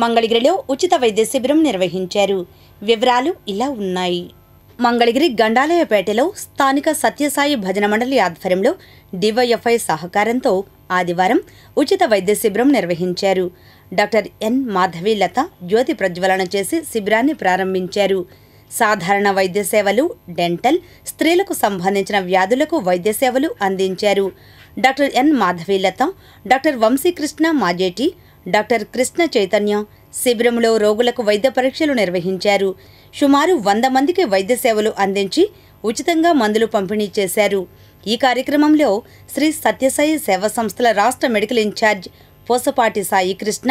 మంగళగిరిలో ఉచిత వైద్య శిబిరం నిర్వహించారు. వివరాలు ఇలా ఉన్నాయి. మంగళగిరి గండాలయపేటలో స్థానిక సత్యసాయి భజన మండలి ఆధ్వర్యంలో డివైఎఫ్ఐ సహకారంతో ఆదివారం ఉచిత వైద్య శిబిరం నిర్వహించారు. డాక్టర్ ఎన్ మాధవి లత జ్యోతి ప్రజ్వలన చేసి శిబిరాన్ని ప్రారంభించారు. సాధారణ వైద్య సేవలు, డెంటల్, స్త్రీలకు సంబంధించిన వ్యాధులకు వైద్య సేవలు అందించారు. Doctor N Madhavi Latha, doctor Vamsikrishna Majeti, doctor Krishna Chaitanya శిబిరంలో రోగులకు వైద్య పరీక్షలు నిర్వహించారు. సుమారు 100 మందికి వైద్య సేవలు అందించి ఉచితంగా మందులు పంపిణీ చేశారు. ఈ కార్యక్రమంలో శ్రీ సత్యసాయి సేవా సంస్థల రాష్ట్ర మెడికల్ ఇన్ఛార్జ్ పోసపాటి సాయి కృష్ణ,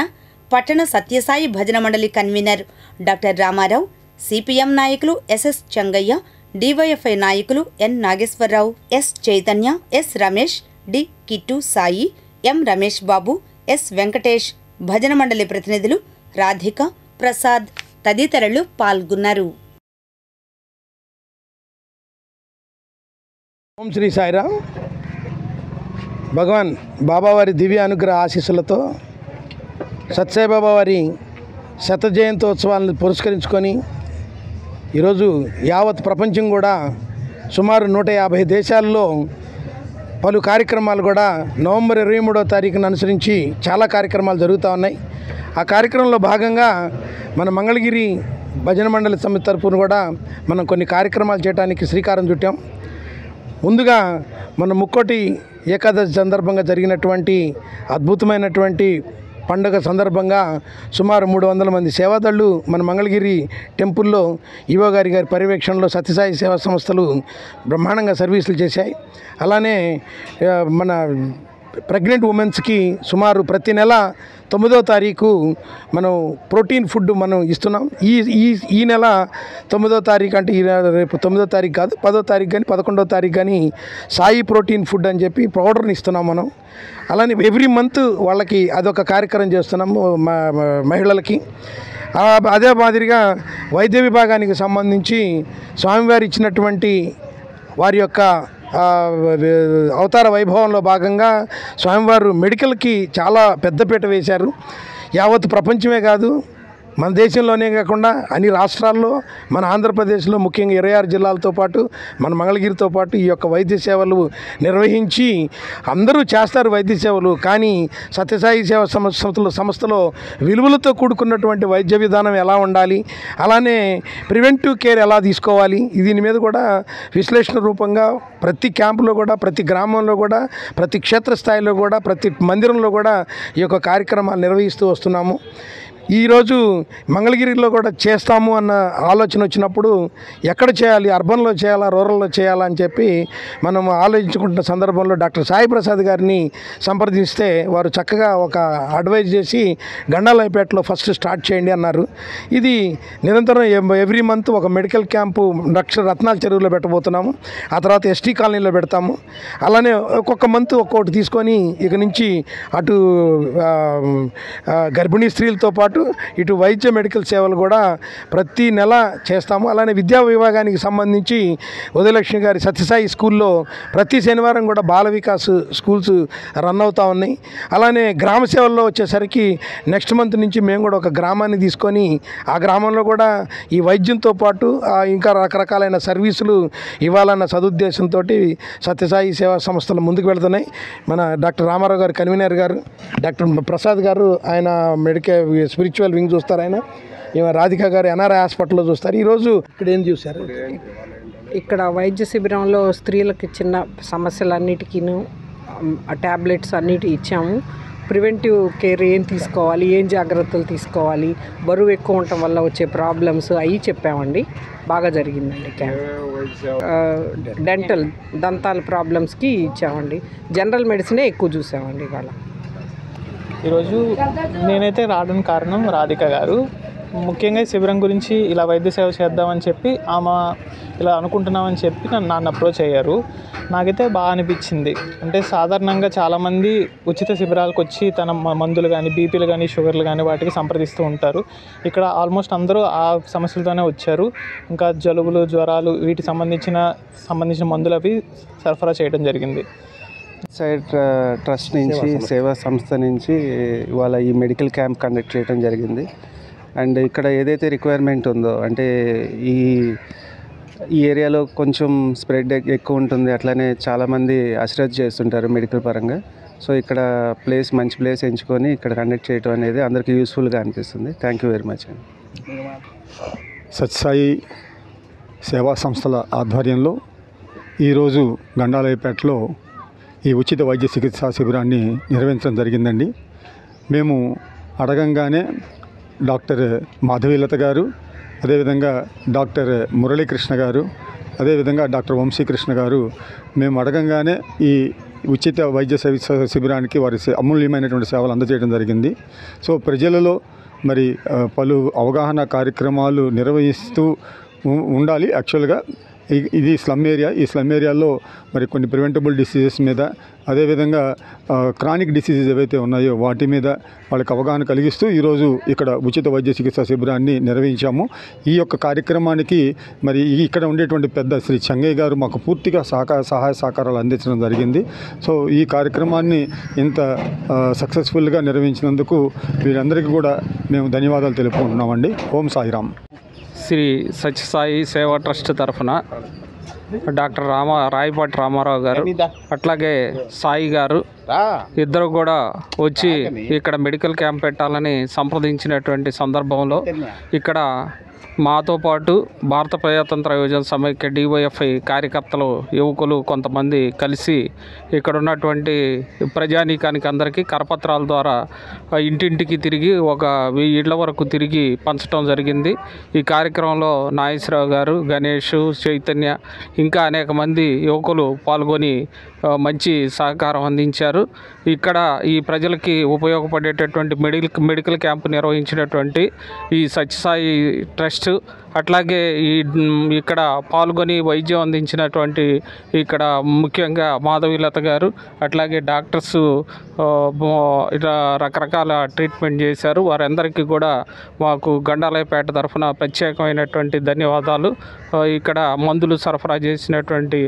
పట్టణ సత్యసాయి భజన మండలి కన్వీనర్ డాక్టర్ రామారావు, సిపిఎం నాయకులు ఎస్ఎస్ చంగయ్య, డివైఎఫ్ఐ నాయకులు N Nageswararao, S Chaitanya, S Ramesh, D Kittu Sai, M Ramesh Babu, S Venkatesh, భజన మండలి ప్రతినిధులు రాధిక, ప్రసాద్ తదితరులు పాల్గొన్నారు. ఓం శ్రీ సాయిరామ్. భగవాన్ బాబావారి దివ్య అనుగ్రహ ఆశీస్సులతో సత్సాయి బాబా వారి శత జయంతోత్సవాలను పురస్కరించుకొని ఈరోజు యావత్ ప్రపంచం కూడా సుమారు 150 దేశాల్లో పలు కార్యక్రమాలు కూడా నవంబర్ 23వ తారీఖున అనుసరించి చాలా కార్యక్రమాలు జరుగుతూ ఉన్నాయి. ఆ కార్యక్రమంలో భాగంగా మన మంగళగిరి భజన మండలి సమితి తరపున కూడా మనం కొన్ని కార్యక్రమాలు చేయడానికి శ్రీకారం చుట్టాం. ముందుగా మన ముక్కోటి ఏకాదశి సందర్భంగా జరిగినటువంటి అద్భుతమైనటువంటి పండుగ సందర్భంగా సుమారు 300 మంది సేవాదళ్ళు మన మంగళగిరి టెంపుల్లో ఈవో గారి పర్యవేక్షణలో సత్యసాయి సేవా సంస్థలు బ్రహ్మాండంగా సర్వీసులు చేశాయి. అలానే మన ప్రెగ్నెంట్ ఉమెన్స్కి సుమారు ప్రతి నెల 9వ తారీఖు మనం ప్రోటీన్ ఫుడ్ మనం ఇస్తున్నాం. ఈ నెల 9వ తారీఖు అంటే రేపు 9వ తారీఖు కాదు, 10వ తారీఖు కానీ 11వ తారీఖు కానీ సాయి ప్రోటీన్ ఫుడ్ అని చెప్పి పౌడర్ని ఇస్తున్నాం మనం. అలానే ఎవ్రీ మంత్ వాళ్ళకి అదొక కార్యక్రమం చేస్తున్నాము మహిళలకి. అదే మాదిరిగా వైద్య విభాగానికి సంబంధించి స్వామివారి ఇచ్చినటువంటి వారి యొక్క అవతార వైభవంలో భాగంగా స్వామివారు మెడికల్కి చాలా పెద్దపీట వేశారు. యావత్ ప్రపంచమే కాదు, మన దేశంలోనే కాకుండా అన్ని రాష్ట్రాల్లో, మన ఆంధ్రప్రదేశ్లో ముఖ్యంగా 26 జిల్లాలతో పాటు మన మంగళగిరితో పాటు ఈ యొక్క వైద్య సేవలు నిర్వహించి అందరూ చేస్తారు వైద్య సేవలు. కానీ సత్యసాయి సేవా సంస్థలో విలువలతో కూడుకున్నటువంటి వైద్య విధానం ఎలా ఉండాలి, అలానే ప్రివెంటివ్ కేర్ ఎలా తీసుకోవాలి, దీని మీద కూడా విశ్లేషణ రూపంగా ప్రతి క్యాంపులో కూడా, ప్రతి గ్రామంలో కూడా, ప్రతి క్షేత్రస్థాయిలో కూడా, ప్రతి మందిరంలో కూడా ఈ యొక్క కార్యక్రమాలు నిర్వహిస్తూ వస్తున్నాము. ఈరోజు మంగళగిరిలో కూడా చేస్తాము అన్న ఆలోచన వచ్చినప్పుడు ఎక్కడ చేయాలి, అర్బన్లో చేయాలా, రూరల్లో చేయాలా అని చెప్పి మనం ఆలోచించుకుంటున్న సందర్భంలో డాక్టర్ సాయి ప్రసాద్ గారిని సంప్రదిస్తే వారు చక్కగా ఒక అడ్వైజ్ చేసి గండాలయపేటలో ఫస్ట్ స్టార్ట్ చేయండి అన్నారు. ఇది నిరంతరం ఎవ్రీ మంత్ ఒక మెడికల్ క్యాంపు రత్నాల చెరువులో పెట్టబోతున్నాము. ఆ తర్వాత ఎస్టీ కాలనీలో పెడతాము. అలానే ఒక్కొక్క మంత్ ఒక్కొక్కటి తీసుకొని ఇక నుంచి అటు గర్భిణీ స్త్రీలతో పాటు ఇటు వైద్య మెడికల్ సేవలు కూడా ప్రతి నెల చేస్తాము. అలానే విద్యా విభాగానికి సంబంధించి ఉదయలక్ష్మి గారి సత్యసాయి స్కూల్లో ప్రతి శనివారం కూడా బాల వికాస్ స్కూల్స్ రన్ అవుతూ ఉన్నాయి. అలానే గ్రామ సేవల్లో వచ్చేసరికి నెక్స్ట్ మంత్ నుంచి మేము కూడా ఒక గ్రామాన్ని తీసుకొని ఆ గ్రామంలో కూడా ఈ వైద్యంతో పాటు ఇంకా రకరకాలైన సర్వీసులు ఇవ్వాలన్న సదుద్దేశంతో సత్యసాయి సేవా సంస్థలు ముందుకు వెళ్తున్నాయి. మన డాక్టర్ రామారావు గారు కన్వీనర్ గారు, డాక్టర్ ప్రసాద్ గారు ఆయన మెడికల్ స్పిరిచువల్ వింగ్ చూస్తారు, ఆయన రాధిక గారు ఎన్ఆర్ఐ హాస్పిటల్లో చూస్తారు. ఈరోజు ఇక్కడ ఏం చూశారు? ఇక్కడ వైద్య శిబిరంలో స్త్రీలకు చిన్న సమస్యలన్నిటికీ ట్యాబ్లెట్స్ అన్నిటి ఇచ్చాము. ప్రివెంటివ్ కేర్ ఏం తీసుకోవాలి, ఏం జాగ్రత్తలు తీసుకోవాలి, బరువు ఎక్కువ ఉండటం వల్ల వచ్చే ప్రాబ్లమ్స్ అవి చెప్పామండి. బాగా జరిగిందండి క్యాంప్. డెంటల్ దంతాల ప్రాబ్లమ్స్కి ఇచ్చామండి. జనరల్ మెడిసినే ఎక్కువ చూసామండి ఇవాళ. ఈరోజు నేనైతే రావడానికి కారణం రాధిక గారు. ముఖ్యంగా శిబిరం గురించి ఇలా వైద్య సేవ చేద్దామని చెప్పి ఆమె ఇలా అనుకుంటున్నామని చెప్పి నన్ను అప్రోచ్ అయ్యారు. నాకైతే బాగా అనిపించింది. అంటే సాధారణంగా చాలామంది ఉచిత శిబిరాలకు వచ్చి తన మందులు కానీ, బీపీలు కానీ, షుగర్లు కానీ వాటికి సంప్రదిస్తూ ఉంటారు. ఇక్కడ ఆల్మోస్ట్ అందరూ ఆ సమస్యలతోనే వచ్చారు. ఇంకా జలుబులు, జ్వరాలు వీటికి సంబంధించిన మందులు అవి సరఫరా చేయడం జరిగింది. సైడ్ ట్రస్ట్ నుంచి సేవా సంస్థ నుంచి ఇవాళ ఈ మెడికల్ క్యాంప్ కండక్ట్ చేయడం జరిగింది. అండ్ ఇక్కడ ఏదైతే రిక్వైర్మెంట్ ఉందో అంటే ఈ ఏరియాలో కొంచెం స్ప్రెడ్ ఎక్కువ ఉంటుంది, అట్లనే చాలామంది అశ్రద్ధ చేస్తుంటారు మెడికల్ పరంగా. సో ఇక్కడ మంచి ప్లేస్ ఎంచుకొని ఇక్కడ కండక్ట్ చేయడం అనేది అందరికీ యూస్ఫుల్గా అనిపిస్తుంది. థ్యాంక్ యూ వెరీ మచ్ అండి. సత్యసాయి సేవా సంస్థల ఆధ్వర్యంలో ఈరోజు గండాలయపేటలో ఈ ఉచిత వైద్య చికిత్సా శిబిరాన్ని నిర్వహించడం జరిగిందండి. మేము అడగంగానే డాక్టర్ మాధవీలత గారు, అదేవిధంగా డాక్టర్ మురళీకృష్ణ గారు, అదేవిధంగా డాక్టర్ వంశీకృష్ణ గారు మేము అడగంగానే ఈ ఉచిత వైద్య శిబిరానికి వారి అమూల్యమైనటువంటి సేవలు అందజేయడం జరిగింది. సో ప్రజలలో మరి పలు అవగాహన కార్యక్రమాలు నిర్వహిస్తూ ఉండాలి. యాక్చువల్గా ఇది స్లమ్ ఏరియా. ఈ స్లమ్ ఏరియాలో మరి కొన్ని ప్రివెంటబుల్ డిసీజెస్ మీద, అదేవిధంగా క్రానిక్ డిసీజెస్ ఏవైతే ఉన్నాయో వాటి మీద వాళ్ళకి అవగాహన కలిగిస్తూ ఈరోజు ఇక్కడ ఉచిత వైద్య చికిత్సా శిబిరాన్ని నిర్వహించాము. ఈ యొక్క కార్యక్రమానికి మరి ఇక్కడ ఉండేటువంటి పెద్ద శ్రీ చెంగయ్య గారు మాకు పూర్తిగా సహాయ సహకారాలు అందించడం జరిగింది. సో ఈ కార్యక్రమాన్ని ఇంత సక్సెస్ఫుల్గా నిర్వహించినందుకు వీరందరికీ కూడా మేము ధన్యవాదాలు తెలుపుకుంటున్నామండి. ఓం సాయిరామ్. శ్రీ సత్యసాయి సేవా ట్రస్ట్ తరఫున డాక్టర్ రాయపాటి రామారావు గారు అట్లాగే సాయి గారు ఇద్దరు కూడా వచ్చి ఇక్కడ మెడికల్ క్యాంప్ పెట్టాలని సంప్రదించినటువంటి సందర్భంలో ఇక్కడ మాతో పాటు భారత ప్రజాతంత్ర యోజన సమైక్య డివైఎఫ్ఐ కార్యకర్తలు, యువకులు కొంతమంది కలిసి ఇక్కడ ఉన్నటువంటి ప్రజానీకానికి అందరికీ కరపత్రాల ద్వారా ఇంటింటికి తిరిగి 1000 ఇళ్ల వరకు తిరిగి పంచడం జరిగింది. ఈ కార్యక్రమంలో నాగేశ్వరరావు గారు, గణేష్, చైతన్య ఇంకా అనేక మంది యువకులు పాల్గొని మంచి సహకారం అందించారు. ఇక్కడ ఈ ప్రజలకి ఉపయోగపడేటటువంటి మెడికల్ క్యాంపు నిర్వహించినటువంటి ఈ సత్యసాయి ట్రస్ట్, అట్లాగే ఇక్కడ పాల్గొని వైద్యం అందించినటువంటి ఇక్కడ ముఖ్యంగా మాధవీలత గారు, అట్లాగే డాక్టర్స్ రకరకాల ట్రీట్మెంట్ చేశారు. వారందరికీ కూడా మాకు గండాలయపేట తరఫున ప్రత్యేకమైనటువంటి ధన్యవాదాలు. ఇక్కడ మందులు సరఫరా చేసినటువంటి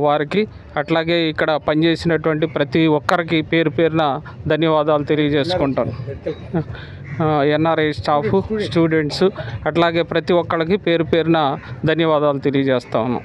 వారికి, అట్లాగే ఇక్కడ పనిచేసినటువంటి ప్రతి ఒక్కరికి పేరు పేరున ధన్యవాదాలు తెలియజేసుకుంటాను. ఎన్ఆర్ఐ స్టాఫ్, స్టూడెంట్స్ అట్లాగే ప్రతి ఒక్కరికి పేరు పేరున ధన్యవాదాలు తెలియజేస్తాను.